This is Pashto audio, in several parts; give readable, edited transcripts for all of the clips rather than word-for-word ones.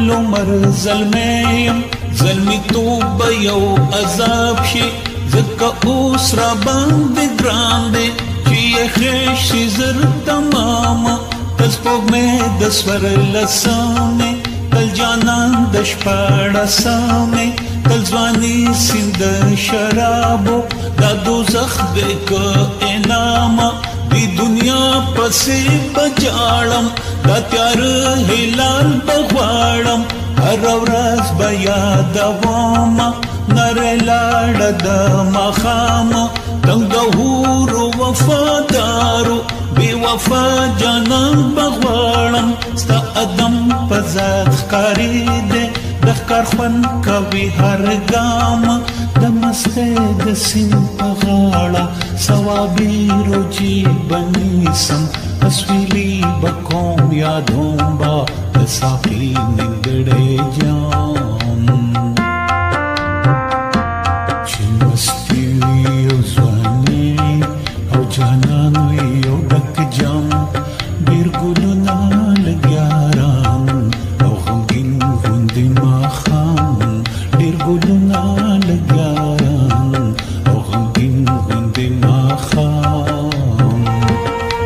ټول عمر زلمیم زلمی توب یو عذاب شي ځکه اوس را باندې ګران دی چې یې خېش شي زر تمامه تل سپوږمۍ د څوارلسمې تل جانان د شپاړسمې تل ځواني سیند د شرابو دا دوزخ دی که انامه دی دنیا پسې بجاړم دا تیاره هلال بغواړم هره ورځ به یادومه نرۍ لاړه د ماښامه تنګ د حورو وفادارو بې وفا جانان بغواړم ستا ادم په ذات ښکاري دی د ښکار خوند کوي هر ګامه د مستۍ د سیند په غاړه ثوابي روجي به نیسم اسویلي به کوم یادوم به د ساقي نیمګړی جام چې مستی وي او ځواني او جانان وي او ډک جام ډېر ګلونه لګیاران او غمګین غوندې ماښام ډېر ګلونه لګیاران او غمګین غوندې ماښام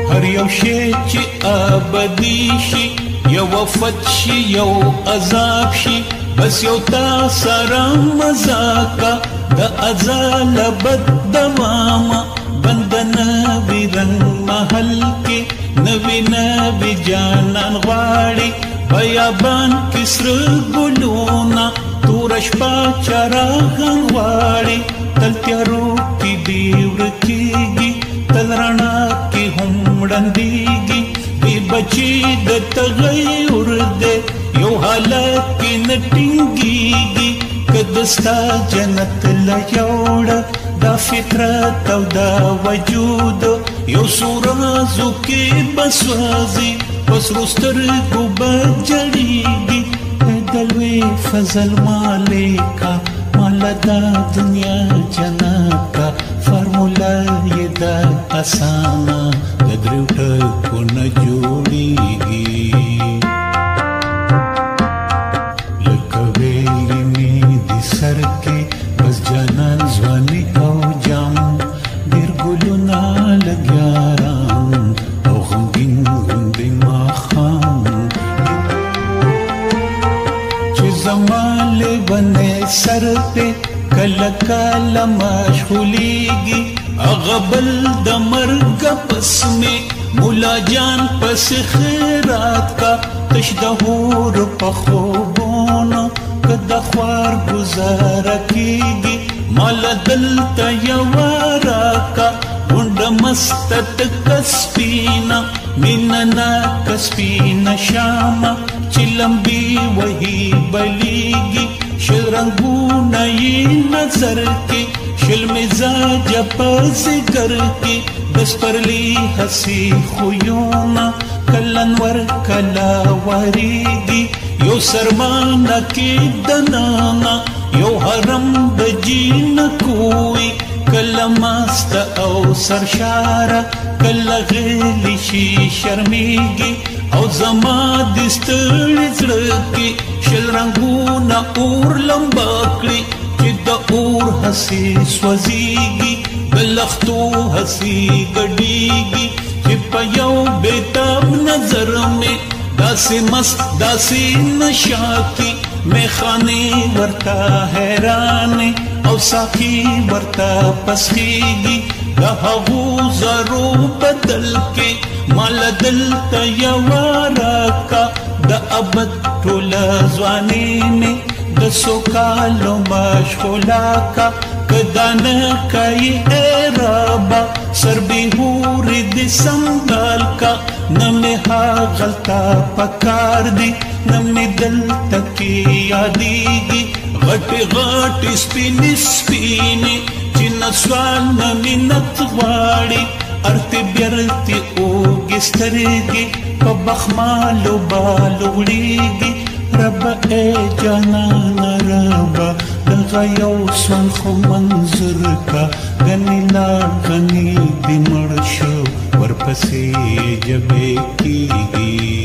هر یو شی چې ابدي شي یو وفت شي یو عذاب شي بس یو تا سره مزاکا د ازاله بد دوامه بند نوي رنګ محل کې نوي نوي جانان غواړي بیابان کې سره ګلونه توره شپه چراغان غواړي تل تیارو کې دی ورکېږي تل رڼا کې هم ړندېږي دی بچي د تغیر دی یو حالت کې نه ټینګېږي که دستا جنت له یوړه دا فطرت او دا وجود یو څو رازو کې به سوځي په سرو سترګو به جړېږي د لوی فضل مالکه ماله دا دنیا جنته فرموله یې دا اسانه د دریو ټکو نه جوړېږي لکه ویلې مې د سر کې بس جانان ځواني او جام ډېر ګلونه لګیاران او غمګین غوندې ماښام چې زما لیونی سر پې کله کله مشغولېږي هغه بل د مرګ پس مې مولا جان پس خیرات کا تش د حور په خوبونو که د خوار ګزاره کېږي مال دلته یوه راکه غونډه مسته تکه سپینه مینه ناکه سپینه شامه چې لمبې وهي بلیږي شل رنګونه یې نظر کې شل مزاجه په ځیګر کې د سپرلي هسې خویونه کله انور کله وریږي یو سرمانه کې دننه یو حرم د جینکوي کله ماسته او سرشاره کله غلی شي شرمېږي او زما د ستړي زړه کې شل رنګونه اور لمبه کړي چې د اور هسې سوځېږي د لښتو هسې ګډېږي چې په یو بېتاب نظر مې داسې مست داسې نشاکي میخانې ورته حیرانې او ساقي ورته پسخېږي د هغو زرو بدل کې مال دلته یوه راکه د ابد ټوله ځواني مې د څو کالو مشغوله کا که دا نه کوي ای ربه سربېهورې دې سنبال کا نه مې هغلته پکار دي نه مې دلته کې یادېږي غټې غټې سپینې سپینې چې نسوال نه منت غواړي ارتې بیرتې اوږې سترګې په بخمالو بالو وړېږي ربه ای جانانه ربه دغه یو سوال خو منظور کا غني لاړ غني دې مړ شو ورپسې جبې کېږي